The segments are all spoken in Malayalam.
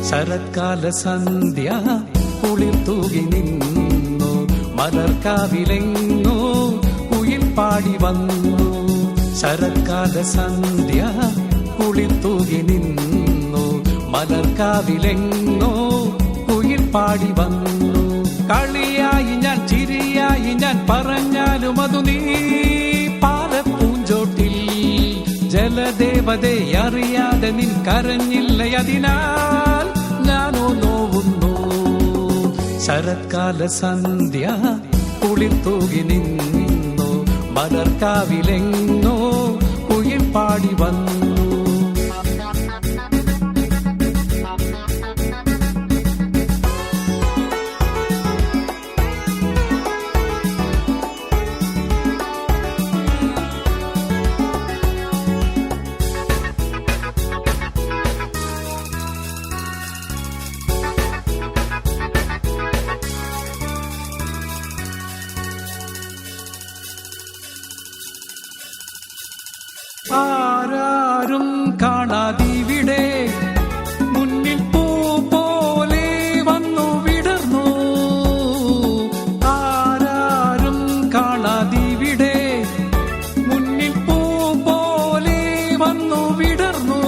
ശരത്കാല സന്ധ്യ കുളിർ തൂകി നിന്നു, മലർക്കാവിലെങ്ങോ കുയിൽ പാടി വന്നു. ശരത്കാല സന്ധ്യ കുളിർ തൂകി നിന്നു, മലർക്കാവിലെങ്ങോ കുയിൽ പാടി വന്നു. കളിയായി ഞാൻ ചിരിയായി ഞാൻ പറഞ്ഞാലും അതു നീ പാലപ്പൂഞ്ചോട്ടിൽ ജലദേവതയെ അറിയാതെ നിൻ കരഞ്ഞില്ല, അതിനാൽ ഞാനോ നോവുന്നു. ശരത്കാല സന്ധ്യ കുളിർ തൂകി നിന്നു, മലർക്കാവിലെങ്ങോ കുയിൽ പാടി വന്നു. ആരാരും കാണാതിവിടെ മുന്നിൽ പൂ പോലെ വന്നു വിടർന്നു. ആരാരും കാണാതിവിടെ മുന്നിൽ പൂ പോലെ വന്നു വിടർന്നു.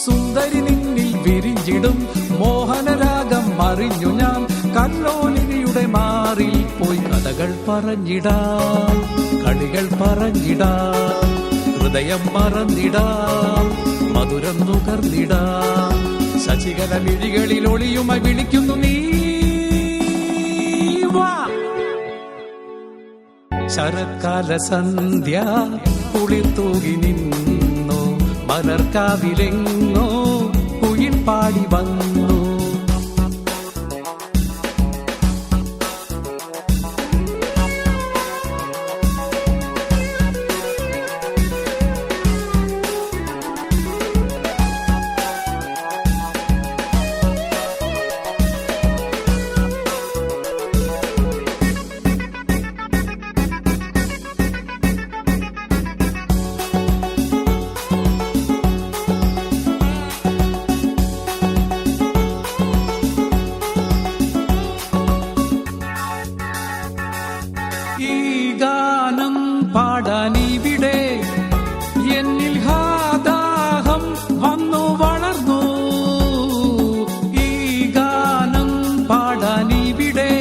സുന്ദരി നിന്നിൽ വിരിഞ്ഞിടും മോഹനരാഗം അറിഞ്ഞു ഞാൻ, കല്ലോലിനിയുടെ മാറിൽ പോയി കഥകൾ പറഞ്ഞിടാം, കളികൾ പറഞ്ഞിടാം, ഹൃദയം മറന്നിടാം, മധുരം നുകർന്നിടാം. ശശികല മിഴികളിൽ ഒളിയുമായി വിളിക്കുന്നു നീ വാ. ശരത്കാല സന്ധ്യ കുളിർ തൂകി നിന്നു, മലർക്കാവിലെങ്ങോ കുയിൽ പാടി വന്നു. ഈ ഗാനം പാടാനിവിടെ എന്നിൽ ഹാദാഹം വന്നു വളർന്നു. ഈ ഗാനം പാടാനിവിടെ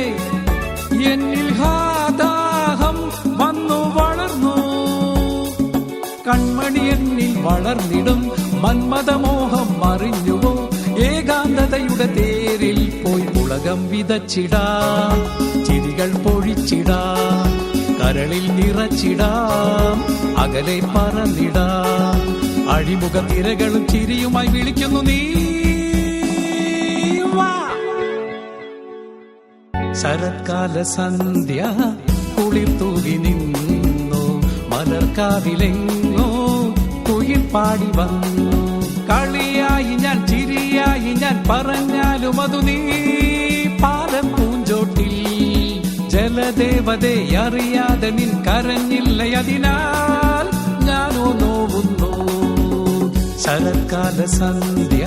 എന്നിൽ ഹാദാഹം വന്നു വളർന്നു. കൺമണി എന്നിൽ വളർന്നിടും മന്മഥമോഹം അറിഞ്ഞുവോ, ഏകാന്തതയുടെ തേരിൽ പോയി ഉലകം വിതച്ചിടാം, ചിരികൾ പൊഴിച്ചിടാം, കരളിൽ നിറച്ചിടാം, അകലെ പറന്നിടാം. അഴിമുഖ തിരകളും ചിരിയുമായി വിളിക്കുന്നു നീ വാ. ശരത്കാല സന്ധ്യ കുളിർ തൂകി നിന്നു, മലർക്കാവിലെങ്ങോ കുയിൽ പാടി വന്നു. കളിയായി ഞാൻ ചിരിയായി ഞാൻ പറഞ്ഞാലും അതു നീ പാലപ്പൂഞ്ചോട്ടിൽ ജലദേവതയെ അറിയാതെ നിൻ കരഞ്ഞില്ല, അതിനാൽ ഞാനോ നോവുന്നു. ശരത്കാല സന്ധ്യ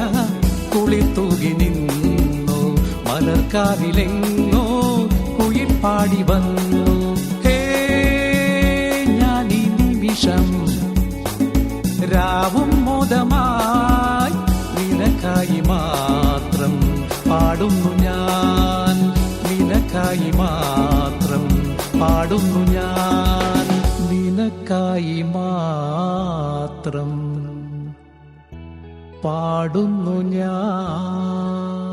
കുളിർ തൂകി നിന്നു, മലർക്കാവിലെങ്ങോ കുയിൽ പാടി വന്നു. ഹേ ഞാൻ ഈ നിമിഷം രാവും മോദമായി നിനക്കായി മാത്രം പാടുന്നു ഞാൻ, നിനക്കായി മാത്രം പാടുന്നു ഞാൻ, നിനക്കായി മാത്രം പാടുന്നു ഞാൻ.